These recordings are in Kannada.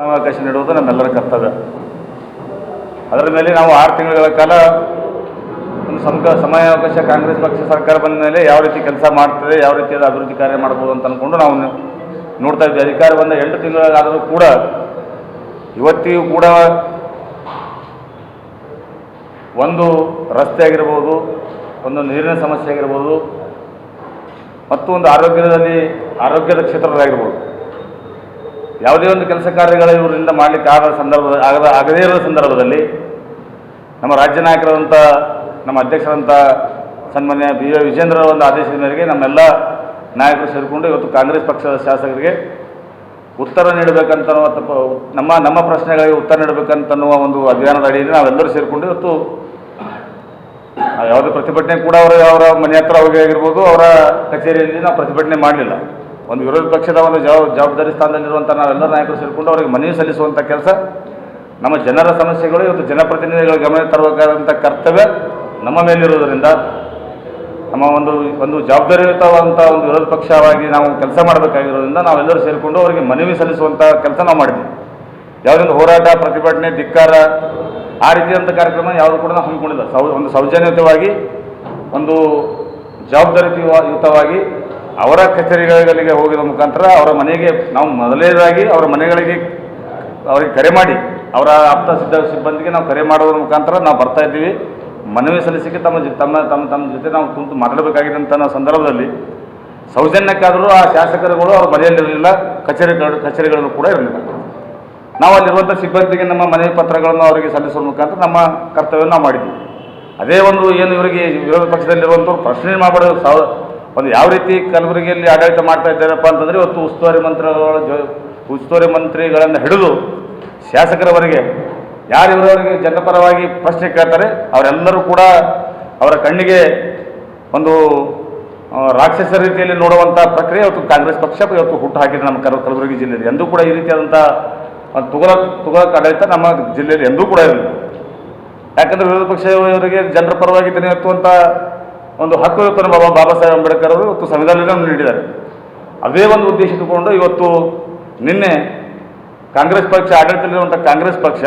ಅವಕಾಶ ನೀಡುವುದು ನಮ್ಮೆಲ್ಲರ ಕರ್ತವ್ಯ. ಅದರ ಮೇಲೆ ನಾವು 6 ತಿಂಗಳ ಕಾಲ ಒಂದು ಸಮಯಾವಕಾಶ ಕಾಂಗ್ರೆಸ್ ಪಕ್ಷ ಸರ್ಕಾರ ಬಂದ ಮೇಲೆ ಯಾವ ರೀತಿ ಕೆಲಸ ಮಾಡ್ತದೆ, ಯಾವ ರೀತಿಯಾದ ಅಭಿವೃದ್ಧಿ ಕಾರ್ಯ ಮಾಡ್ಬೋದು ಅಂತ ಅಂದ್ಕೊಂಡು ನಾವು ನೋಡ್ತಾ ಇದ್ವಿ. ಅಧಿಕಾರ ಬಂದ 8 ತಿಂಗಳಾದರೂ ಕೂಡ ಇವತ್ತಿಗೂ ಕೂಡ ಒಂದು ರಸ್ತೆ ಆಗಿರ್ಬೋದು, ಒಂದು ನೀರಿನ ಸಮಸ್ಯೆ ಆಗಿರ್ಬೋದು, ಮತ್ತು ಒಂದು ಆರೋಗ್ಯದ ಕ್ಷೇತ್ರದಾಗಿರ್ಬೋದು, ಯಾವುದೇ ಒಂದು ಕೆಲಸ ಕಾರ್ಯಗಳು ಇವರಿಂದ ಮಾಡಲಿಕ್ಕೆ ಆಗದೇ ಇರೋ ಸಂದರ್ಭದಲ್ಲಿ ನಮ್ಮ ರಾಜ್ಯ ನಾಯಕರಾದಂಥ ನಮ್ಮ ಅಧ್ಯಕ್ಷರಂಥ ಸನ್ಮಾನ್ಯ ವಿಜೇಂದ್ರ ಒಂದು ಆದೇಶದ ಮೇರೆಗೆ ನಮ್ಮೆಲ್ಲ ನಾಯಕರು ಸೇರಿಕೊಂಡು ಇವತ್ತು ಕಾಂಗ್ರೆಸ್ ಪಕ್ಷದ ಶಾಸಕರಿಗೆ ಉತ್ತರ ನೀಡಬೇಕಂತ ನಮ್ಮ ಪ್ರಶ್ನೆಗಳಿಗೆ ಉತ್ತರ ನೀಡಬೇಕಂತನ್ನುವ ಒಂದು ಅಭಿಯಾನದ ಅಡಿಯಲ್ಲಿ ನಾವೆಲ್ಲರೂ ಸೇರಿಕೊಂಡು ಇವತ್ತು ಯಾವುದೇ ಪ್ರತಿಭಟನೆ ಕೂಡ ಅವರ ಮನೆ ಹತ್ರ ಹೋಗಿರ್ಬೋದು, ಅವರ ಕಚೇರಿಯಲ್ಲಿ ನಾವು ಪ್ರತಿಭಟನೆ ಮಾಡಲಿಲ್ಲ. ಒಂದು ವಿರೋಧ ಪಕ್ಷದ ಒಂದು ಜವಾಬ್ದಾರಿ ಸ್ಥಾನದಲ್ಲಿರುವಂಥ ನಾವೆಲ್ಲ ನಾಯಕರು ಸೇರಿಕೊಂಡು ಅವರಿಗೆ ಮನವಿ ಸಲ್ಲಿಸುವಂಥ ಕೆಲಸ, ನಮ್ಮ ಜನರ ಸಮಸ್ಯೆಗಳು ಇವತ್ತು ಜನಪ್ರತಿನಿಧಿಗಳ ಗಮನ ತರಬೇಕಾದಂಥ ಕರ್ತವ್ಯ ನಮ್ಮ ಮೇಲಿರುವುದರಿಂದ ನಮ್ಮ ಒಂದು ಜವಾಬ್ದಾರಿಯುತವಾದಂಥ ಒಂದು ವಿರೋಧ ಪಕ್ಷವಾಗಿ ನಾವು ಕೆಲಸ ಮಾಡಬೇಕಾಗಿರೋದ್ರಿಂದ ನಾವೆಲ್ಲರೂ ಸೇರಿಕೊಂಡು ಅವರಿಗೆ ಮನವಿ ಸಲ್ಲಿಸುವಂಥ ಕೆಲಸ ನಾವು ಮಾಡಿದ್ವಿ. ಯಾವುದೊಂದು ಹೋರಾಟ, ಪ್ರತಿಭಟನೆ, ಧಿಕ್ಕಾರ ಆ ರೀತಿಯಾದಂಥ ಕಾರ್ಯಕ್ರಮ ಯಾವುದು ಕೂಡ ನಾವು ಹಮ್ಮಿಕೊಂಡಿಲ್ಲ. ಒಂದು ಸೌಜನ್ಯಯುತವಾಗಿ, ಒಂದು ಜವಾಬ್ದಾರಿಯುತವಾಗಿ ಅವರ ಕಚೇರಿಗಳಿಗೆ ಹೋಗಿದ ಮುಖಾಂತರ ಅವರ ಮನೆಗೆ ನಾವು ಮೊದಲನೇದಾಗಿ ಅವರ ಮನೆಗಳಿಗೆ ಅವರಿಗೆ ಕರೆ ಮಾಡಿ ಅವರ ಆಪ್ತ ಸಿಬ್ಬಂದಿಗೆ ನಾವು ಕರೆ ಮಾಡೋದ್ರ ಮುಖಾಂತರ ನಾವು ಬರ್ತಾ ಇದ್ದೀವಿ. ಮನವಿ ಸಲ್ಲಿಸಲಿಕ್ಕೆ ತಮ್ಮ ಜೊತೆ ನಾವು ಕುಂತು ಮಾತಾಡಬೇಕಾಗಿದ್ದಂಥ ಸಂದರ್ಭದಲ್ಲಿ ಸೌಜನ್ಯಕ್ಕಾದರೂ ಆ ಶಾಸಕರುಗಳು ಅವ್ರ ಮನೆಯಲ್ಲಿರಲಿಲ್ಲ, ಕಚೇರಿಗಳಲ್ಲೂ ಕೂಡ ಇರಲಿಲ್ಲ. ನಾವು ಅಲ್ಲಿರುವಂಥ ಸಿಬ್ಬಂದಿಗೆ ನಮ್ಮ ಮನವಿ ಪತ್ರಗಳನ್ನು ಅವರಿಗೆ ಸಲ್ಲಿಸುವ ಮುಖಾಂತರ ನಮ್ಮ ಕರ್ತವ್ಯ ನಾವು ಮಾಡಿದ್ವಿ. ಅದೇ ಒಂದು ಏನು ಇವರಿಗೆ ವಿರೋಧ ಪಕ್ಷದಲ್ಲಿರುವಂಥವ್ರು ಪ್ರಶ್ನೆ ಮಾಡಬಾರ್ದು, ಒಂದು ಯಾವ ರೀತಿ ಕಲಬುರಗಿಯಲ್ಲಿ ಆಡಳಿತ ಮಾಡ್ತಾ ಇದ್ದಾರಪ್ಪ ಅಂತಂದರೆ ಇವತ್ತು ಉಸ್ತುವಾರಿ ಮಂತ್ರಿಗಳನ್ನು ಹಿಡಿದು ಶಾಸಕರವರೆಗೆ ಯಾರು ಇವರವರಿಗೆ ಜನಪರವಾಗಿ ಪ್ರಶ್ನೆ ಕೇಳ್ತಾರೆ ಅವರೆಲ್ಲರೂ ಕೂಡ ಅವರ ಕಣ್ಣಿಗೆ ಒಂದು ರಾಕ್ಷಸ ರೀತಿಯಲ್ಲಿ ನೋಡುವಂಥ ಪ್ರಕ್ರಿಯೆ ಇವತ್ತು ಕಾಂಗ್ರೆಸ್ ಪಕ್ಷ ಇವತ್ತು ಹುಟ್ಟು ಹಾಕಿದೆ ನಮ್ಮ ಕಲಬುರಗಿ ಜಿಲ್ಲೆಯಲ್ಲಿ. ಎಂದೂ ಕೂಡ ಈ ರೀತಿಯಾದಂಥ ತುಗಲಕ್ ಆಡಳಿತ ನಮ್ಮ ಜಿಲ್ಲೆಯಲ್ಲಿ ಎಂದೂ ಕೂಡ ಇರಲಿಲ್ಲ. ಯಾಕಂದರೆ ವಿರೋಧ ಪಕ್ಷ ಇವರಿಗೆ ಜನರ ಪರವಾಗಿ ಎತ್ತುವಂಥ ಒಂದು ಹಕ್ಕು ಇವತ್ತು ನಮ್ಮ ಬಾಬಾ ಸಾಹೇಬ್ ಅಂಬೇಡ್ಕರ್ ಅವರು ಇವತ್ತು ಸಂವಿಧಾನದಲ್ಲಿ ನೀಡಿದ್ದಾರೆ. ಅದೇ ಒಂದು ಉದ್ದೇಶ ಇಟ್ಟುಕೊಂಡು ಇವತ್ತು ನಿನ್ನೆ ಕಾಂಗ್ರೆಸ್ ಪಕ್ಷ ಆಡಳಿತದಲ್ಲಿರುವಂಥ ಕಾಂಗ್ರೆಸ್ ಪಕ್ಷ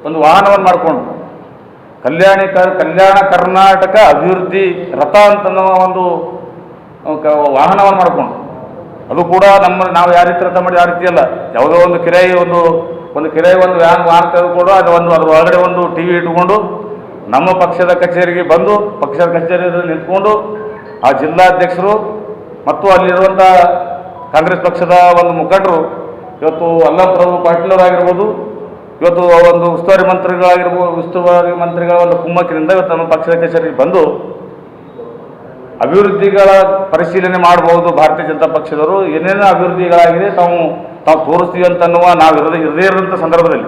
ಒಂದು ವಾಹನವನ್ನು ಮಾಡಿಕೊಂಡು ಕಲ್ಯಾಣ ಕರ್ನಾಟಕ ಅಭಿವೃದ್ಧಿ ರಥ ಅಂತನ್ನುವ ಒಂದು ವಾಹನವನ್ನು ಮಾಡಿಕೊಂಡು, ಅದು ಕೂಡ ನಾವು ಯಾವ ರೀತಿ ರಥ ಮಾಡಿ ಯಾವ ರೀತಿ ಅಲ್ಲ, ಯಾವುದೋ ಒಂದು ವಾಹನ ತೆಗೆದುಕೊಂಡು ಅದ್ರ ಒಳಗಡೆ ಒಂದು TV ಇಟ್ಟುಕೊಂಡು ನಮ್ಮ ಪಕ್ಷದ ಕಚೇರಿಗೆ ಬಂದು ಪಕ್ಷದ ಕಚೇರಿಯಲ್ಲಿ ನಿಂತ್ಕೊಂಡು ಆ ಜಿಲ್ಲಾಧ್ಯಕ್ಷರು ಮತ್ತು ಅಲ್ಲಿರುವಂಥ ಕಾಂಗ್ರೆಸ್ ಪಕ್ಷದ ಒಂದು ಮುಖಂಡರು ಇವತ್ತು ಅಲ್ಲಂಪ್ರಭು ಪಾಟೀಲ್ ಅವರಾಗಿರ್ಬೋದು, ಇವತ್ತು ಒಂದು ಉಸ್ತುವಾರಿ ಮಂತ್ರಿಗಳ ಒಂದು ಕುಮ್ಮಕ್ಕಿನಿಂದ ಇವತ್ತು ನಮ್ಮ ಪಕ್ಷದ ಕಚೇರಿಗೆ ಬಂದು ಅಭಿವೃದ್ಧಿಗಳ ಪರಿಶೀಲನೆ ಮಾಡಬಹುದು. ಭಾರತೀಯ ಜನತಾ ಪಕ್ಷದವರು ಏನೇನು ಅಭಿವೃದ್ಧಿಗಳಾಗಿದೆ ತಾವು ತೋರಿಸ್ತೀವಿ ಅಂತನ್ನುವ ನಾವು ಇರದೇ ಇರೋಂಥ ಸಂದರ್ಭದಲ್ಲಿ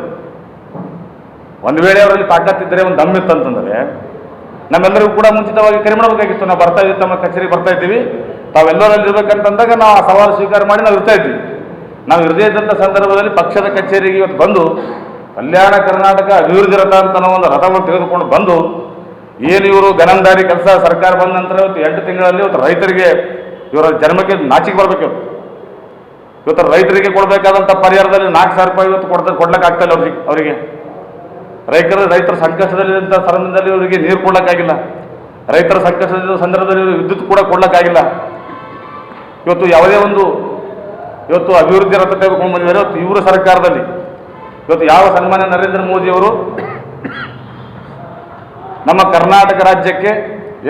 ಒಂದು ವೇಳೆ ಅವರಲ್ಲಿ ತಾಕತ್ತಿದ್ದರೆ, ಒಂದು ದಮ್ಮಿತ್ತು ಅಂತಂದರೆ ನಮ್ಮೆಲ್ಲರಿಗೂ ಕೂಡ ಮುಂಚಿತವಾಗಿ ಕರೆ ಮಾಡಬೇಕಾಗಿತ್ತು. ನಾವು ಬರ್ತಾ ಇದ್ದೀವಿ, ತಮ್ಮ ಕಚೇರಿಗೆ ಬರ್ತಾ ಇದ್ದೀವಿ, ತಾವೆಲ್ಲರಲ್ಲಿ ಇರಬೇಕಂತಂದಾಗ ನಾವು ಆ ಸವಾಲು ಸ್ವೀಕಾರ ಮಾಡಿ ನಾವು ಇರ್ತಾ ಇದ್ವಿ. ನಾವು ಇರದೇ ಇದ್ದಂಥ ಸಂದರ್ಭದಲ್ಲಿ ಪಕ್ಷದ ಕಚೇರಿಗೆ ಇವತ್ತು ಬಂದು ಕಲ್ಯಾಣ ಕರ್ನಾಟಕ ಅಭಿವೃದ್ಧಿ ರಥ ಅಂತ ನಾವು ಒಂದು ರಥವನ್ನು ತೆಗೆದುಕೊಂಡು ಬಂದು ಏನು ಇವರು ಗನಂದಾರಿ ಕೆಲಸ ಸರ್ಕಾರ ಬಂದ ನಂತರ ಇವತ್ತು 8 ತಿಂಗಳಲ್ಲಿ ಇವತ್ತು ರೈತರಿಗೆ ಇವರ ಜನ್ಮಕ್ಕೆ ನಾಚಿಕೆ ಬರಬೇಕು. ಇವತ್ತು ರೈತರಿಗೆ ಕೊಡಬೇಕಾದಂಥ ಪರಿಹಾರದಲ್ಲಿ 4,000 ರೂಪಾಯಿ ಇವತ್ತು ಕೊಡ್ಲಿಕ್ಕಾಗ್ತಾಯಿಲ್ಲ ಅವರಿಗೆ. ರೈತರ ಸಂಕಷ್ಟದಲ್ಲಿದ್ದಂಥ ಸಂದರ್ಭದಲ್ಲಿ ಇವರಿಗೆ ನೀರು ಕೊಡ್ಲಿಕ್ಕಾಗಿಲ್ಲ. ರೈತರ ಸಂಕಷ್ಟದ ಸಂದರ್ಭದಲ್ಲಿ ವಿದ್ಯುತ್ ಕೂಡ ಕೊಡ್ಲಿಕ್ಕಾಗಿಲ್ಲ. ಇವತ್ತು ಯಾವುದೇ ಒಂದು ಅಭಿವೃದ್ಧಿ ರಥ ತೆಗೆದುಕೊಂಡು ಬಂದಿದ್ದಾರೆ. ಇವತ್ತು ಇವರ ಸರ್ಕಾರದಲ್ಲಿ ಇವತ್ತು ಯಾವ ಸನ್ಮಾನ್ಯ ನರೇಂದ್ರ ಮೋದಿಯವರು ನಮ್ಮ ಕರ್ನಾಟಕ ರಾಜ್ಯಕ್ಕೆ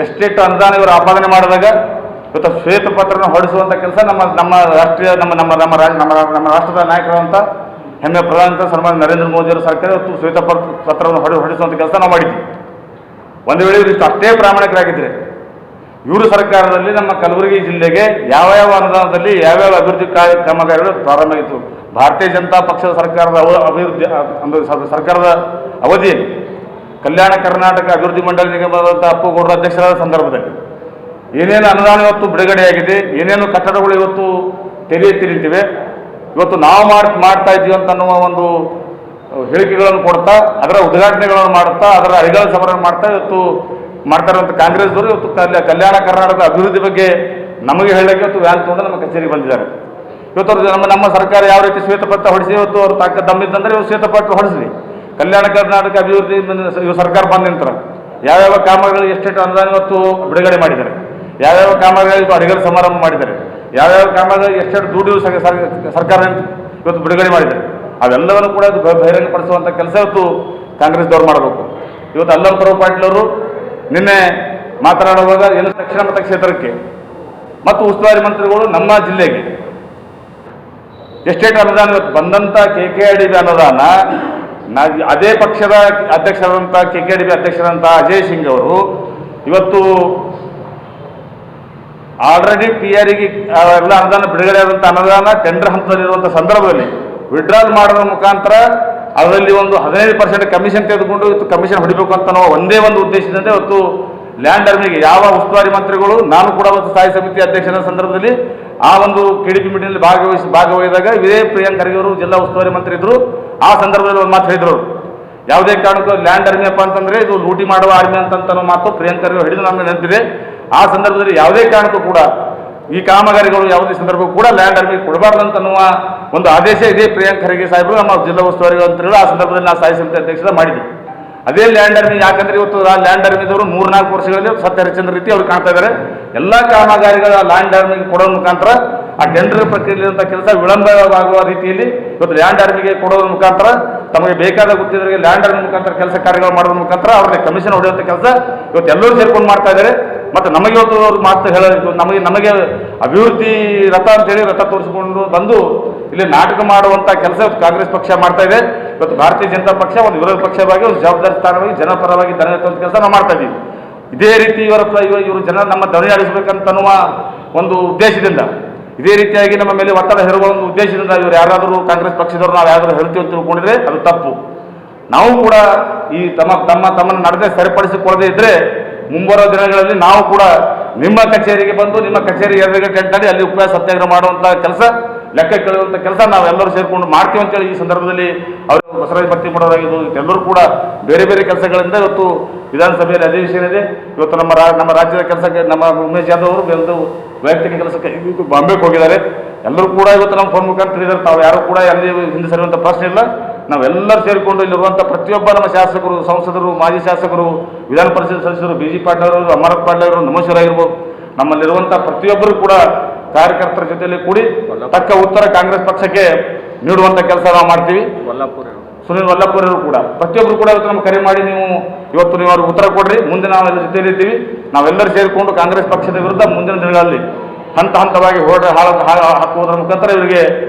ಎಷ್ಟೆಷ್ಟು ಅನುದಾನ ಇವರು ಆಪಾದನೆ ಮಾಡಿದಾಗ ಇವತ್ತು ಶ್ವೇತಪತ್ರನ ಹೊರಡಿಸುವಂಥ ಕೆಲಸ ನಮ್ಮ ರಾಷ್ಟ್ರದ ನಾಯಕರಾದಂಥ ಹೆಮ್ಮೆ ಪ್ರಧಾನಮಂತ್ರಿ ಸನ್ಮಾನ್ಯ ನರೇಂದ್ರ ಮೋದಿಯವರ ಸರ್ಕಾರ ಇವತ್ತು ಶ್ವೇತಪತ್ರವನ್ನು ಹೊರಡಿಸುವಂಥ ಕೆಲಸ ನಾವು ಮಾಡಿದ್ವಿ. ಒಂದು ವೇಳೆ ಇವರು ಅಷ್ಟೇ ಪ್ರಾಮಾಣಿಕರಾಗಿದ್ದರೆ ಇವರು ಸರ್ಕಾರದಲ್ಲಿ ನಮ್ಮ ಕಲಬುರಗಿ ಜಿಲ್ಲೆಗೆ ಯಾವ ಅನುದಾನದಲ್ಲಿ ಯಾವ್ಯಾವ ಅಭಿವೃದ್ಧಿ ಕಾಮಗಾರಿಗಳು ಪ್ರಾರಂಭ ಆಗಿತ್ತು. ಭಾರತೀಯ ಜನತಾ ಪಕ್ಷದ ಸರ್ಕಾರದ ಅವಧಿಯಲ್ಲಿ ಕಲ್ಯಾಣ ಕರ್ನಾಟಕ ಅಭಿವೃದ್ಧಿ ಮಂಡಳಿ ನಿಗಮದಂಥ ಅಪ್ಪುಗೌಡರ ಅಧ್ಯಕ್ಷರಾದ ಸಂದರ್ಭದಲ್ಲಿ ಏನೇನು ಅನುದಾನ ಇವತ್ತು ಬಿಡುಗಡೆಯಾಗಿದೆ, ಏನೇನು ಕಟ್ಟಡಗಳು ಇವತ್ತು ತೆರೆ ಎತ್ತಿ ನಿಂತಿವೆ, ಇವತ್ತು ನಾವು ಮಾಡ್ತಾ ಇದ್ದೀವಿ ಅಂತನ್ನುವ ಒಂದು ಹೇಳಿಕೆಗಳನ್ನು ಕೊಡ್ತಾ ಅದರ ಉದ್ಘಾಟನೆಗಳನ್ನು ಮಾಡುತ್ತಾ ಅದರ ಅಡಿಗಳ ಸಭೆಗಳನ್ನು ಮಾಡ್ತಾ ಇವತ್ತು ಮಾಡ್ತಾ ಇರುವಂಥ ಕಾಂಗ್ರೆಸ್ದವರು ಇವತ್ತು ಕಲ್ಯಾಣ ಕರ್ನಾಟಕದ ಅಭಿವೃದ್ಧಿ ಬಗ್ಗೆ ನಮಗೆ ಹೇಳಕ್ಕೆ ಇವತ್ತು ವ್ಯಾನ್ ತೊಗೊಂಡು ನಮ್ಮ ಕಚೇರಿಗೆ ಬಂದಿದ್ದಾರೆ. ಇವತ್ತು ಅವ್ರು ನಮ್ಮ ಸರ್ಕಾರ ಯಾವ ರೀತಿ ಶ್ವೇತಪತ್ರ ಹೊಡಿಸಿ ಇವತ್ತು ಅವ್ರು ತಾಕ ದಮ್ಮಿದ್ದಂದ್ರೆ ಇವ್ರು ಶ್ವೇತಪತ್ರ ಹೊಡಿಸ್ಲಿ. ಕಲ್ಯಾಣ ಕರ್ನಾಟಕ ಅಭಿವೃದ್ಧಿ ಇವ್ರು ಸರ್ಕಾರ ಬಂದ ನಂತರ ಯಾವ್ಯಾವ ಕಾಮಗಾರಿಗಳು ಎಷ್ಟೆಷ್ಟು ಅನುದಾನ ಇವತ್ತು ಬಿಡುಗಡೆ ಮಾಡಿದ್ದಾರೆ, ಯಾವ್ಯಾವ ಕಾಮಗಾರಿಗಳು ಅಡಿಗಲ್ ಸಮಾರಂಭ ಮಾಡಿದ್ದಾರೆ, ಯಾವ್ಯಾವ ಕಾಮಗಾರಿ ಎಷ್ಟೆಷ್ಟು ದುಡ್ಡು ಸರ್ಕಾರ ಇವತ್ತು ಬಿಡುಗಡೆ ಮಾಡಿದ್ದಾರೆ, ಅವೆಲ್ಲವನ್ನು ಕೂಡ ಬಹಿರಂಗಪಡಿಸುವಂಥ ಕೆಲಸ ಇವತ್ತು ಕಾಂಗ್ರೆಸ್ದವ್ರು ಮಾಡಬೇಕು. ಇವತ್ತು ಅಲ್ಲಂಪುರ ಪಾಟೀಲ್ ಅವರು ನಿನ್ನೆ ಮಾತನಾಡುವಾಗ ಎಲ್ಲ ದಕ್ಷಿಣ ಮತಕ್ಷೇತ್ರಕ್ಕೆ ಮತ್ತು ಉಸ್ತುವಾರಿ ಮಂತ್ರಿಗಳು ನಮ್ಮ ಜಿಲ್ಲೆಗೆ ಎಷ್ಟೇಟ್ ಅನುದಾನ ಇವತ್ತು ಬಂದಂಥ KKRDB ಅನುದಾನ ಅದೇ ಪಕ್ಷದ ಅಧ್ಯಕ್ಷರಾದಂಥ KKRDB ಅಧ್ಯಕ್ಷರಾದಂಥ ಅಜಯ್ ಸಿಂಗ್ ಅವರು ಇವತ್ತು ಆಲ್ರೆಡಿ PRಗೆ ಎಲ್ಲ ಅನುದಾನ ಬಿಡುಗಡೆ ಆದಂಥ ಅನುದಾನ ಟೆಂಡರ್ ಹಂತದಲ್ಲಿರುವಂಥ ಸಂದರ್ಭದಲ್ಲಿ ವಿಡ್ರಾಲ್ ಮಾಡೋದ್ರ ಮುಖಾಂತರ ಅದರಲ್ಲಿ ಒಂದು 15% ಕಮಿಷನ್ ತೆಗೆದುಕೊಂಡು ಇವತ್ತು ಕಮಿಷನ್ ಹೊಡಿಬೇಕು ಅಂತ ನಾವು ಒಂದೇ ಒಂದು ಉದ್ದೇಶದಿಂದ ಇವತ್ತು ಲ್ಯಾಂಡ್ ಅರ್ಮಿಗೆ ಯಾವ ಉಸ್ತುವಾರಿ ಮಂತ್ರಿಗಳು ನಾನು ಕೂಡ ಒಂದು ಸ್ಥಾಯಿ ಸಮಿತಿ ಅಧ್ಯಕ್ಷರ ಸಂದರ್ಭದಲ್ಲಿ ಆ ಒಂದು KDP ಮೀಟಿಂಗ್ನಲ್ಲಿ ಭಾಗವಹಿಸಿದಾಗ ಇದೇ ಪ್ರಿಯಾಂಕ್ ಖರ್ಗೆ ಅವರು ಜಿಲ್ಲಾ ಉಸ್ತುವಾರಿ ಮಂತ್ರಿ ಇದ್ರು. ಆ ಸಂದರ್ಭದಲ್ಲಿ ಒಂದು ಮಾತು ಹೇಳಿದ್ರು, ಯಾವುದೇ ಕಾರಣಕ್ಕೂ ಲ್ಯಾಂಡ್ ಆರ್ಮಿ ಅಪ್ಪ ಅಂತಂದ್ರೆ ಇದು ಲೂಟಿ ಮಾಡುವ ಆರ್ಮಿ ಅಂತ ಮಾತು ಪ್ರಿಯಾಂಕ್ ಖರ್ಗೆ ಹಿಡಿದು ನಮಗೆ ನೆನಪಿದೆ. ಆ ಸಂದರ್ಭದಲ್ಲಿ ಯಾವುದೇ ಕಾರಣಕ್ಕೂ ಕೂಡ ಈ ಕಾಮಗಾರಿಗಳು ಯಾವುದೇ ಸಂದರ್ಭಕ್ಕೂ ಕೂಡ ಲ್ಯಾಂಡ್ ಆರ್ಮಿ ಕೊಡಬಾರ್ದಂತನ್ನುವ ಒಂದು ಆದೇಶ ಇದೆ ಪ್ರಿಯಾಂಕ್ ಖರ್ಗೆ ಸಾಹೇಬರು ನಮ್ಮ ಜಿಲ್ಲಾ ಉಸ್ತುವಾರಿ ಮಂತ್ರಿಗಳು ಆ ಸಂದರ್ಭದಲ್ಲಿ ನಾವು ಸ್ಥಾಯಿ ಸಮಿತಿ ಅಧ್ಯಕ್ಷರ ಮಾಡಿದ್ವಿ. ಅದೇ ಲ್ಯಾಂಡ್ ಆರ್ಮಿ ಯಾಕಂದ್ರೆ ಇವತ್ತು ಆ ಲ್ಯಾಂಡ್ ಆರ್ಮಿದವರು 3-4 ವರ್ಷಗಳಲ್ಲಿ ಸತ್ಯ ಹರಿಶ್ಚಂದ್ರ ರೀತಿ ಅವ್ರು ಕಾಣ್ತಾ ಇದ್ದಾರೆ. ಎಲ್ಲ ಕಾಮಗಾರಿಗಳ ಲ್ಯಾಂಡ್ ಆರ್ಮಿಗೆ ಕೊಡೋ ಮುಖಾಂತರ ಆ ಟೆಂಡರ್ ಪ್ರಕ್ರಿಯೆಯಲ್ಲಿರುವಂಥ ಕೆಲಸ ವಿಳಂಬವಾಗುವ ರೀತಿಯಲ್ಲಿ ಇವತ್ತು ಲ್ಯಾಂಡ್ ಆರ್ಮಿಗೆ ಕೊಡೋದ್ರ ಮುಖಾಂತರ ತಮಗೆ ಬೇಕಾದ ಗೊತ್ತಿದ್ದವರಿಗೆ ಲ್ಯಾಂಡ್ ಆರ್ಮಿ ಮುಖಾಂತರ ಕೆಲಸ ಕಾರ್ಯಗಳು ಮಾಡೋದ್ರ ಮುಖಾಂತರ ಅವ್ರಿಗೆ ಕಮಿಷನ್ ಹೊಡೆಯುವಂಥ ಕೆಲಸ ಇವತ್ತು ಎಲ್ಲರೂ ಸೇರ್ಕೊಂಡು ಮಾಡ್ತಾ ಇದ್ದಾರೆ. ಮತ್ತು ನಮಗೆ ಇವತ್ತು ಅವ್ರು ಮಾತು ಹೇಳೋದು ನಮಗೆ ಅಭಿವೃದ್ಧಿ ರಥ ಅಂತೇಳಿ ರಥ ತೋರಿಸಿಕೊಂಡು ಬಂದು ಇಲ್ಲಿ ನಾಟಕ ಮಾಡುವಂಥ ಕೆಲಸ ಇವತ್ತು ಕಾಂಗ್ರೆಸ್ ಪಕ್ಷ ಮಾಡ್ತಾ ಇದೆ. ಇವತ್ತು ಭಾರತೀಯ ಜನತಾ ಪಕ್ಷ ಒಂದು ವಿರೋಧ ಪಕ್ಷವಾಗಿ ಒಂದು ಜವಾಬ್ದಾರಿ ಸ್ಥಾನವಾಗಿ ಜನಪರವಾಗಿ ದನ ಎತ್ತುವಂಥ ಕೆಲಸ ನಾವು ಮಾಡ್ತಾ ಇದ್ದೀವಿ. ಇದೇ ರೀತಿ ಇವರು ಜನ ನಮ್ಮ ಧ್ವನಿ ಆಡಿಸಬೇಕಂತನ್ನುವ ಒಂದು ಉದ್ದೇಶದಿಂದ ಇದೇ ರೀತಿಯಾಗಿ ನಮ್ಮ ಮೇಲೆ ಒತ್ತಡ ಹೇರುವ ಒಂದು ಉದ್ದೇಶದಿಂದ ಇವರು ಯಾರಾದರೂ ಕಾಂಗ್ರೆಸ್ ಪಕ್ಷದವರು ನಾವು ಯಾರಾದರೂ ಹೇಳ್ತೀವಿ ಅಂತ ತಿಳ್ಕೊಂಡಿದ್ರೆ ಅದು ತಪ್ಪು. ನಾವು ಕೂಡ ಈ ತಮ್ಮನ್ನು ನಡೆದೇ ಸರಿಪಡಿಸಿಕೊಳ್ಳದೆ ಇದ್ದರೆ ಮುಂಬರುವ ದಿನಗಳಲ್ಲಿ ನಾವು ಕೂಡ ನಿಮ್ಮ ಕಚೇರಿಗೆ ಬಂದು ನಿಮ್ಮ ಕಚೇರಿ ಎದುರಿಗೆ ಟೆಂಟಲ್ಲಿ ಅಲ್ಲಿ ಉಪವಾಸ ಸತ್ಯಾಗ್ರಹ ಮಾಡುವಂಥ ಕೆಲಸ ಲೆಕ್ಕ ಕೇಳುವಂಥ ಕೆಲಸ ನಾವೆಲ್ಲರೂ ಸೇರಿಕೊಂಡು ಮಾಡ್ತೀವಿ ಅಂತೇಳಿ ಈ ಸಂದರ್ಭದಲ್ಲಿ ಅವರು ಬಸವರಾಜ ಭರ್ತಿ ಮಾಡೋದಾಗಿದ್ದು ಎಲ್ಲರೂ ಕೂಡ ಬೇರೆ ಬೇರೆ ಕೆಲಸಗಳಿಂದ ಇವತ್ತು ವಿಧಾನಸಭೆಯಲ್ಲಿ ಅಧಿವೇಶನ ಇದೆ. ಇವತ್ತು ನಮ್ಮ ರಾಜ್ಯದ ಕೆಲಸಕ್ಕೆ ನಮ್ಮ ಉಮೇಶ್ ಯಾದವ್ ಅವರು ಒಂದು ವೈಯಕ್ತಿಕ ಕೆಲಸಕ್ಕೆ ಬಾಂಬೆಗೆ ಹೋಗಿದ್ದಾರೆ. ಎಲ್ಲರೂ ಕೂಡ ಇವತ್ತು ನಮ್ಮ ಫೋನ್ ಮುಖಾಂತರ ತಿಳಿದಾರೆ. ತಾವು ಯಾರು ಕೂಡ ಅಲ್ಲಿ ಹಿಂದೆ ಸರಿಯುವಂಥ ಪ್ರಶ್ನೆ ಇಲ್ಲ. ನಾವೆಲ್ಲರೂ ಸೇರಿಕೊಂಡು ಇಲ್ಲಿರುವಂಥ ಪ್ರತಿಯೊಬ್ಬ ನಮ್ಮ ಶಾಸಕರು, ಸಂಸದರು, ಮಾಜಿ ಶಾಸಕರು, ವಿಧಾನ ಪರಿಷತ್ ಸದಸ್ಯರು, BG ಪಾಟೀಲ್ ಅವರು, ಅಮರತ್ ಪಾಟೀಲ್ ಅವರು, ನಮೋಶ್ವರ ಆಗಿರ್ಬೋದು, ನಮ್ಮಲ್ಲಿರುವಂಥ ಪ್ರತಿಯೊಬ್ಬರು ಕೂಡ ಕಾರ್ಯಕರ್ತರ ಜೊತೆಯಲ್ಲಿ ಕೂಡಿ ತಕ್ಕ ಉತ್ತರ ಕಾಂಗ್ರೆಸ್ ಪಕ್ಷಕ್ಕೆ ನೀಡುವಂಥ ಕೆಲಸ ನಾವು ಮಾಡ್ತೀವಿ. ಸುನೀಲ್ ವಲ್ಲಪುರ್ ಅವರು ಕೂಡ ಪ್ರತಿಯೊಬ್ಬರು ಕೂಡ ಇವತ್ತು ನಮ್ಗೆ ಕರೆ ಮಾಡಿ ನೀವು ಅವ್ರಿಗೆ ಉತ್ತರ ಕೊಡ್ರಿ, ಮುಂದೆ ನಾವೆಲ್ಲ ಜೊತೆಯಲ್ಲಿ ಇದ್ದೀವಿ. ನಾವೆಲ್ಲರೂ ಸೇರಿಕೊಂಡು ಕಾಂಗ್ರೆಸ್ ಪಕ್ಷದ ವಿರುದ್ಧ ಮುಂದಿನ ದಿನಗಳಲ್ಲಿ ಹಂತವಾಗಿ ಹಾಕುವುದರ ಮುಖಾಂತರ ಇವರಿಗೆ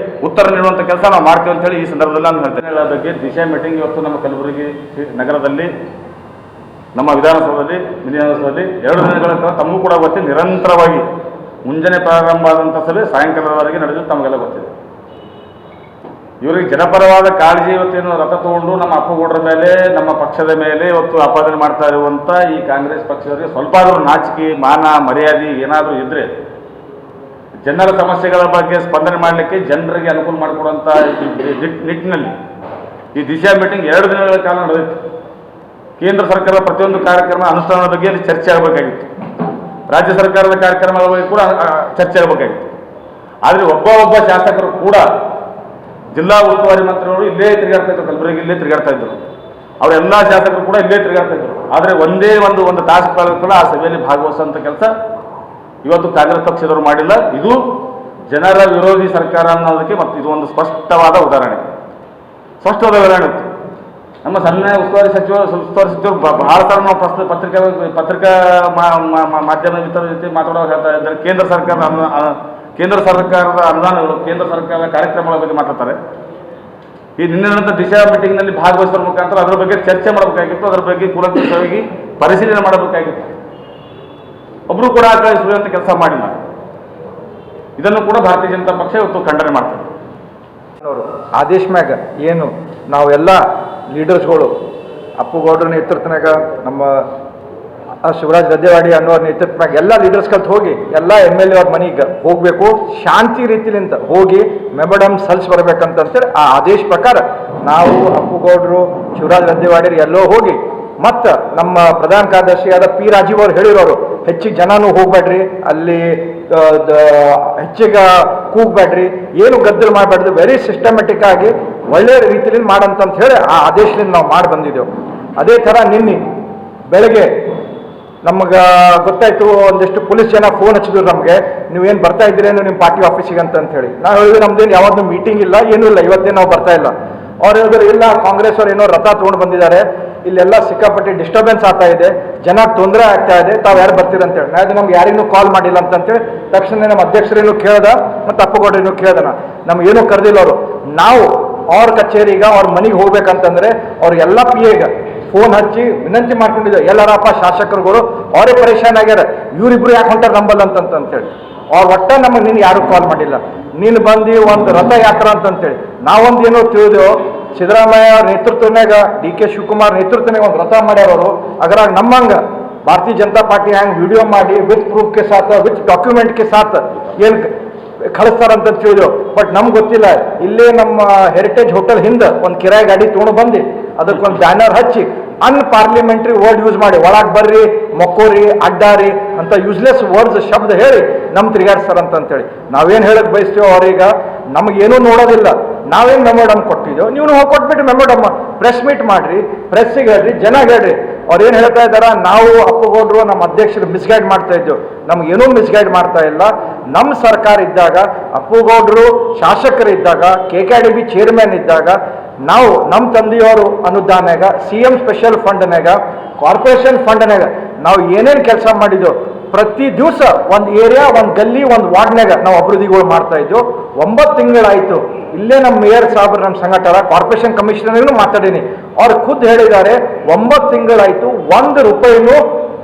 ಉತ್ತರ ನೀಡುವಂಥ ಕೆಲಸ ನಾವು ಮಾಡ್ತೀವಿ ಅಂತ ಹೇಳಿ ಈ ಸಂದರ್ಭದಲ್ಲಿ ನಾನು ಹೇಳ್ತೇನೆ. ಬಗ್ಗೆ ದಿಶಾ ಮೀಟಿಂಗ್ ಇವತ್ತು ನಮ್ಮ ಕಲಬುರಗಿ ನಗರದಲ್ಲಿ ನಮ್ಮ ವಿಧಾನಸೌಧದಲ್ಲಿ ವಿಧಾನಸೌಧದಲ್ಲಿ 2 ದಿನಗಳ ಕಾಲ ತಮಗೂ ಕೂಡ ಗೊತ್ತಿದೆ. ನಿರಂತರವಾಗಿ ಮುಂಜಾನೆ ಪ್ರಾರಂಭ ಆದಂಥ ಸಭೆ ಸಾಯಂಕಾಲದವರೆಗೆ ನಡೆದು ತಮಗೆಲ್ಲ ಗೊತ್ತಿದೆ. ಇವರಿಗೆ ಜನಪರವಾದ ಕಾಳಜಿ ಇವತ್ತೇನು ರಥ ತಗೊಂಡು ನಮ್ಮ ಅಪ್ಪಗೌಡರ ಮೇಲೆ ನಮ್ಮ ಪಕ್ಷದ ಮೇಲೆ ಇವತ್ತು ಆಪಾದನೆ ಮಾಡ್ತಾ ಇರುವಂಥ ಈ ಕಾಂಗ್ರೆಸ್ ಪಕ್ಷದವರಿಗೆ ಸ್ವಲ್ಪ ಆದರೂ ನಾಚಿಕೆ, ಮಾನ, ಮರ್ಯಾದೆ ಏನಾದರೂ ಇದ್ದರೆ ಜನರ ಸಮಸ್ಯೆಗಳ ಬಗ್ಗೆ ಸ್ಪಂದನೆ ಮಾಡಲಿಕ್ಕೆ ಜನರಿಗೆ ಅನುಕೂಲ ಮಾಡಿಕೊಡುವಂಥ ನಿಟ್ಟಿನಲ್ಲಿ ಈ ದಿಶಾ ಮೀಟಿಂಗ್ 2 ದಿನಗಳ ಕಾಲ ನಡೆದಿತ್ತು. ಕೇಂದ್ರ ಸರ್ಕಾರದ ಪ್ರತಿಯೊಂದು ಕಾರ್ಯಕ್ರಮ ಅನುಷ್ಠಾನದ ಬಗ್ಗೆ ಅಲ್ಲಿ ಚರ್ಚೆ ಆಗಬೇಕಾಗಿತ್ತು. ರಾಜ್ಯ ಸರ್ಕಾರದ ಕಾರ್ಯಕ್ರಮಗಳ ಬಗ್ಗೆ ಕೂಡ ಚರ್ಚೆ ಆಗಬೇಕಾಗಿತ್ತು. ಆದರೆ ಒಬ್ಬ ಶಾಸಕರು ಕೂಡ ಜಿಲ್ಲಾ ಉಸ್ತುವಾರಿ ಮಂತ್ರಿಗಳು ಇಲ್ಲೇ ತಿರುಗಾಡ್ತಾ ಇದ್ರು, ಕಲಬುರಗಿ ಇಲ್ಲೇ ತಿರುಗಾಡ್ತಾ ಇದ್ರು. ಅವರೆಲ್ಲ ಶಾಸಕರು ಕೂಡ ಇಲ್ಲೇ ತಿರುಗಾಡ್ತಾ ಇದ್ರು. ಆದರೆ ಒಂದೇ ಒಂದು ತಾಸು ಕಾಲ ಕೂಡ ಆ ಸಭೆಯಲ್ಲಿ ಭಾಗವಹಿಸುವಂಥ ಕೆಲಸ ಇವತ್ತು ಕಾಂಗ್ರೆಸ್ ಪಕ್ಷದವರು ಮಾಡಿಲ್ಲ. ಇದು ಜನರ ವಿರೋಧಿ ಸರ್ಕಾರ ಅನ್ನೋದಕ್ಕೆ ಮತ್ತು ಇದು ಒಂದು ಸ್ಪಷ್ಟವಾದ ಉದಾಹರಣೆ ಇತ್ತು. ನಮ್ಮ ಸಣ್ಣ ಉಸ್ತುವಾರಿ ಸಚಿವರು ಬಹಳ ಸಲ ನಾವು ಪತ್ರಿಕಾ ಮಾಧ್ಯಮ ಜೊತೆ ಮಾತಾಡುವಾಗ ಹೇಳ್ತಾ ಇದ್ದಾರೆ, ಕೇಂದ್ರ ಸರ್ಕಾರದ ಅನುದಾನಗಳು, ಕೇಂದ್ರ ಸರ್ಕಾರದ ಕಾರ್ಯಕ್ರಮಗಳ ಬಗ್ಗೆ ಮಾತಾಡ್ತಾರೆ. ಈ ನಿನ್ನೆ ನಡೆದ ದಿಶಾ ಮೀಟಿಂಗ್ನಲ್ಲಿ ಭಾಗವಹಿಸುವ ಮುಖಾಂತರ ಅದರ ಬಗ್ಗೆ ಚರ್ಚೆ ಮಾಡಬೇಕಾಗಿತ್ತು, ಅದರ ಬಗ್ಗೆ ಕೂಲಂಕಷವಾಗಿ ಪರಿಶೀಲನೆ ಮಾಡಬೇಕಾಗಿತ್ತು. ಒಬ್ಬರು ಕೂಡ ಆ ಕಡೆ ಸುಳಿಯುವಂಥ ಕೆಲಸ ಮಾಡಿಲ್ಲ. ಇದನ್ನು ಕೂಡ ಭಾರತೀಯ ಜನತಾ ಪಕ್ಷ ಇವತ್ತು ಖಂಡನೆ ಮಾಡ್ತಾರೆ. ಆದೇಶ ಮ್ಯಾಗ ಏನು ನಾವೆಲ್ಲ ಲೀಡರ್ಸ್ಗಳು ಅಪ್ಪುಗೌಡರ ನೇತೃತ್ವನಾಗ ನಮ್ಮ ಶಿವರಾಜ್ ರದ್ದೇವಾಡಿ ಅನ್ನೋರ ನೇತೃತ್ವನಾಗ ಎಲ್ಲ ಲೀಡರ್ಸ್ ಕಲ್ತು ಹೋಗಿ ಎಲ್ಲ MLA ಅವ್ರ ಮನೆಗೆ ಹೋಗಬೇಕು, ಶಾಂತಿ ರೀತಿಲಿಂದ ಹೋಗಿ ಮೆಮೊಡಮ್ ಸಲ್ಸ್ ಬರ್ಬೇಕಂತೇಳಿ ಆ ಆದೇಶ ಪ್ರಕಾರ ನಾವು ಅಪ್ಪುಗೌಡರು, ಶಿವರಾಜ್ ರದ್ದೇವಾಡಿ ಎಲ್ಲೋ ಹೋಗಿ ಮತ್ತು ನಮ್ಮ ಪ್ರಧಾನ ಕಾರ್ಯದರ್ಶಿಯಾದ ಪಿ ರಾಜೀವ್ ಅವರು ಹೇಳಿರೋರು, ಹೆಚ್ಚಿಗೆ ಜನನೂ ಹೋಗ್ಬೇಡ್ರಿ, ಅಲ್ಲಿ ಹೆಚ್ಚಿಗೆ ಕೂಗ್ಬೇಡ್ರಿ, ಏನು ಗದ್ದಲ ಮಾಡಬೇಡ್ದು, ವೆರಿ ಸಿಸ್ಟಮೆಟಿಕ್ ಆಗಿ ಒಳ್ಳೆಯ ರೀತಿಯಲ್ಲಿ ಮಾಡಂತ ಹೇಳಿ ಆ ಆದೇಶದಿಂದ ನಾವು ಮಾಡಿ ಬಂದಿದ್ದೆವು. ಅದೇ ಥರ ನಿನ್ನೆ ಬೆಳಗ್ಗೆ ನಮಗೆ ಗೊತ್ತಾಯ್ತು, ಒಂದಿಷ್ಟು ಪೊಲೀಸ್ ಜನ ಫೋನ್ ಹಚ್ಚಿದ್ರು ನಮಗೆ, ನೀವೇನು ಬರ್ತಾ ಇದ್ದೀರೇನು ನಿಮ್ಮ ಪಾರ್ಟಿ ಆಫೀಸಿಗೆ ಅಂತ ಹೇಳಿ. ನಾವು ಹೇಳಿದ್ರೆ ನಮ್ದೇನು ಯಾವಾಗಲೂ ಮೀಟಿಂಗ್ ಇಲ್ಲ, ಏನೂ ಇಲ್ಲ, ಇವತ್ತೇ ನಾವು ಬರ್ತಾ ಇಲ್ಲ. ಅವ್ರು ಹೇಳಿದ್ರು ಇಲ್ಲ, ಕಾಂಗ್ರೆಸ್ ಅವ್ರು ಏನೋ ರಥ ತೊಗೊಂಡು ಬಂದಿದ್ದಾರೆ, ಇಲ್ಲೆಲ್ಲ ಸಿಕ್ಕಾಪಟ್ಟೆ ಡಿಸ್ಟರ್ಬೆನ್ಸ್ ಆಗ್ತಾ ಇದೆ, ಜನ ತೊಂದರೆ ಆಗ್ತಾ ಇದೆ, ತಾವು ಯಾರು ಬರ್ತೀರಂತೇಳಿ. ನಾನು ನಮ್ಗೆ ಯಾರಿಗೂ ಕಾಲ್ ಮಾಡಿಲ್ಲ ಅಂತೇಳಿ ತಕ್ಷಣ ನಮ್ಮ ಅಧ್ಯಕ್ಷರೇನು ಕೇಳ್ದ ಮತ್ತು ಅಪ್ಪಗೌಡರೇನು ಕೇಳ್ದನ, ನಮಗೇನು ಕರೆದಿಲ್ಲ ಅವರು. ನಾವು ಅವ್ರ ಕಚೇರಿಗೆ ಅವ್ರ ಮನೆಗೆ ಹೋಗ್ಬೇಕಂತಂದ್ರೆ ಅವ್ರ ಎಲ್ಲ ಪಿ ಎಗೆ ಫೋನ್ ಹಚ್ಚಿ ವಿನಂತಿ ಮಾಡ್ಕೊಂಡಿದ್ದೆ, ಎಲ್ಲರಪ್ಪ ಶಾಸಕರುಗಳು ಅವರೇ ಪರೇಶಾನ್ ಆಗ್ಯಾರ, ಇವರಿಬ್ರು ಯಾಕೆ ಹೊಂಟಾರ ನಂಬಲ್ಲ ಅಂತೇಳಿ. ಅವ್ರ ಒಟ್ಟ ನಮಗೆ ನೀನು ಯಾರು ಕಾಲ್ ಮಾಡಿಲ್ಲ. ನೀನು ಬಂದು ಒಂದು ರಥಯಾತ್ರಾ ಅಂತೇಳಿ ನಾವೊಂದು ಏನೋ ತಿಳಿದೆವು, ಸಿದ್ದರಾಮಯ್ಯ ಅವ್ರ ನೇತೃತ್ವನಾಗ DK ಶಿವಕುಮಾರ್ ನೇತೃತ್ವನಾಗ ಒಂದು ರಥ ಮಾಡ್ಯಾರವರು. ಅದ್ರಾಗ ನಮ್ಮಂಗೆ ಭಾರತೀಯ ಜನತಾ ಪಾರ್ಟಿ ಹ್ಯಾಂಗೆ ವಿಡಿಯೋ ಮಾಡಿ ವಿತ್ ಪ್ರೂಫ್ಗೆ ಸಾಥ ವಿತ್ ಡಾಕ್ಯುಮೆಂಟ್ಗೆ ಸಾಥ ಏನು ಕಳಿಸ್ತಾರಂತ ತಿಳಿದೆವು. ಬಟ್ ನಮ್ಗೆ ಗೊತ್ತಿಲ್ಲ. ಇಲ್ಲೇ ನಮ್ಮ ಹೆರಿಟೇಜ್ ಹೋಟೆಲ್ ಹಿಂದೆ ಒಂದು ಕಿರಾಯಿ ಗಾಡಿ ತೊಗೊಂಡು ಬಂದು ಅದಕ್ಕೊಂದು ಬ್ಯಾನರ್ ಹಚ್ಚಿ ಅನ್ಪಾರ್ಲಿಮೆಂಟ್ರಿ ವರ್ಡ್ ಯೂಸ್ ಮಾಡಿ ಒಳಗೆ ಬರ್ರಿ, ಮೊಕ್ಕೋರಿ, ಅಡ್ಡಾರಿ ಅಂತ ಯೂಸ್ಲೆಸ್ ವರ್ಡ್ಸ್ ಶಬ್ದ ಹೇಳಿ ನಮ್ಮ ತಿರುಗಾಡ್ಸ್ತಾರಂತೇಳಿ ನಾವೇನು ಹೇಳಕ್ಕೆ ಬಯಸ್ತೀವೋ ಅವ್ರೀಗ ನಮಗೇನೂ ನೋಡೋದಿಲ್ಲ. ನಾವೇನು ಮೆಮೊಡಮ್ ಕೊಟ್ಟಿದ್ದೆವು, ನೀವು ಕೊಟ್ಬಿಟ್ಟು ಮೆಮೊಡಮ್ ಪ್ರೆಸ್ ಮೀಟ್ ಮಾಡಿರಿ, ಪ್ರೆಸ್ಸಿಗೆ ಹೇಳ್ರಿ, ಜನ ಹೇಳ್ರಿ. ಅವ್ರು ಏನು ಹೇಳ್ತಾ ಇದ್ದಾರ, ನಾವು ಅಪ್ಪಗೌಡರು ನಮ್ಮ ಅಧ್ಯಕ್ಷರು ಮಿಸ್ಗೈಡ್ ಮಾಡ್ತಾ ಇದ್ದೆವು. ನಮಗೇನೂ ಮಿಸ್ಗೈಡ್ ಮಾಡ್ತಾ ಇಲ್ಲ. ನಮ್ಮ ಸರ್ಕಾರ ಇದ್ದಾಗ, ಅಪ್ಪಗೌಡರು ಶಾಸಕರಿದ್ದಾಗ, KKDB ಚೇರ್ಮನ್ ಇದ್ದಾಗ ನಾವು ನಮ್ಮ ತಂದೆಯವರು ಅನುದಾನಾಗ, CM ಸ್ಪೆಷಲ್ ಫಂಡ್ನಾಗ, ಕಾರ್ಪೊರೇಷನ್ ಫಂಡ್ನಾಗ ನಾವು ಏನೇನು ಕೆಲಸ ಮಾಡಿದ್ದೆವು. ಪ್ರತಿ ದಿವಸ ಒಂದು ಏರಿಯಾ, ಒಂದು ಗಲ್ಲಿ, ಒಂದು ವಾರ್ಡ್ನಾಗ ನಾವು ಅಭಿವೃದ್ಧಿಗಳು ಮಾಡ್ತಾ ಇದ್ದೆವು. 9 ತಿಂಗಳಾಯಿತು. ಇಲ್ಲೇ ನಮ್ಮ ಮೇಯರ್ ಸಾಹೇಬ್ರು ನಮ್ಮ ಸಂಘಟರ ಕಾರ್ಪೊರೇಷನ್ ಕಮಿಷನರ್ಗೂ ಮಾತಾಡೀನಿ. ಅವ್ರು ಖುದ್ದು ಹೇಳಿದ್ದಾರೆ, 9 ತಿಂಗಳಾಯಿತು, 1 ರೂಪಾಯಿನೂ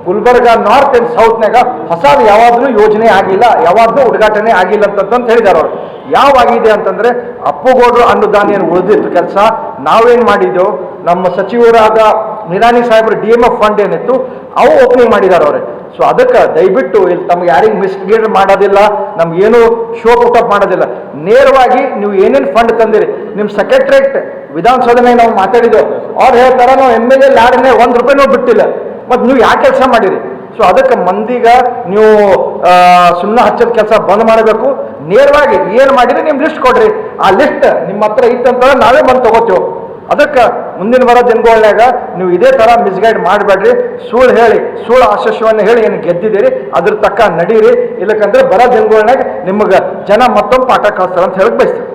ಗುಲ್ಬರ್ಗ ನಾರ್ತ್ ಆ್ಯಂಡ್ ಸೌತ್ನಾಗ ಹೊಸದು ಯಾವಾಗಲೂ ಯೋಜನೆ ಆಗಿಲ್ಲ, ಯಾವಾಗಲೂ ಉದ್ಘಾಟನೆ ಆಗಿಲ್ಲ ಅಂತಂತ ಹೇಳಿದ್ದಾರೆ ಅವರು. ಯಾವಾಗಿದೆ ಅಂತಂದರೆ ಅಪ್ಪುಗೌಡರು ಅನುದಾನ ಏನು ಉಳಿದಿತ್ತು ಕೆಲಸ ನಾವೇನು ಮಾಡಿದ್ದೆವು, ನಮ್ಮ ಸಚಿವರಾದ ನಿರಾಣಿ ಸಾಹೇಬ್ರು DMF ಫಂಡ್ ಏನಿತ್ತು ಅವು ಓಪನಿಂಗ್ ಮಾಡಿದ್ದಾರೆ ಅವರೇ. ಸೊ ಅದಕ್ಕೆ ದಯವಿಟ್ಟು ಇಲ್ಲಿ ತಮ್ಗೆ ಯಾರಿಗೆ ಮಿಸ್ಗೈಡ್ ಮಾಡೋದಿಲ್ಲ, ನಮ್ಗೇನು ಶೋ ಪುಟಪ್ ಮಾಡೋದಿಲ್ಲ. ನೇರವಾಗಿ ನೀವು ಏನೇನು ಫಂಡ್ ತಂದಿರಿ, ನಿಮ್ಮ ಸೆಕ್ರೆಟ್ರೇಟ್ ವಿಧಾನಸೌಧನಾಗ ನಾವು ಮಾತಾಡಿದ್ದೆವು. ಅವ್ರು ಹೇಳ್ತಾರೆ, ನಾವು MLA ಲ್ಯಾಡ್ನೇ 1 ರೂಪಾಯಿನೂ ಬಿಟ್ಟಿಲ್ಲ, ಮತ್ತು ನೀವು ಯಾಕೆ ಕೆಲಸ ಮಾಡಿರಿ? ಸೊ ಅದಕ್ಕೆ ಮಂದಿಗ ನೀವು ಸುಮ್ಮನೆ ಹಚ್ಚದ ಕೆಲಸ ಬಂದ್ ಮಾಡಬೇಕು. ನೇರವಾಗಿ ಏನು ಮಾಡಿರಿ ನಿಮ್ಮ ಲಿಸ್ಟ್ ಕೊಡ್ರಿ, ಆ ಲಿಸ್ಟ್ ನಿಮ್ಮ ಹತ್ರ ಇತ್ತಂತ ನಾವೇ ಬಂದು ತಗೋತೀವಿ. ಅದಕ್ಕೆ ಮುಂದಿನ ಬರೋ ದಿನಗಳಾಗ ನೀವು ಇದೇ ಥರ ಮಿಸ್ಗೈಡ್ ಮಾಡಬೇಡ್ರಿ. ಸುಳ್ಳು ಹೇಳಿ, ಸುಳ್ಳು ಆಶಸ್ಸವನ್ನು ಹೇಳಿ ಏನು ಗೆದ್ದಿದ್ದೀರಿ ಅದ್ರ ತಕ್ಕ ನಡೀರಿ. ಇಲ್ಲಕ್ಕಂದ್ರೆ ಬರೋ ದಿನಗಳಾಗ ನಿಮಗೆ ಜನ ಮತ್ತೊಂದು ಪಾಠ ಕಳಿಸ್ತಾರೆ ಅಂತ ಹೇಳಕ್ ಬಯಸ್ತಾರೆ.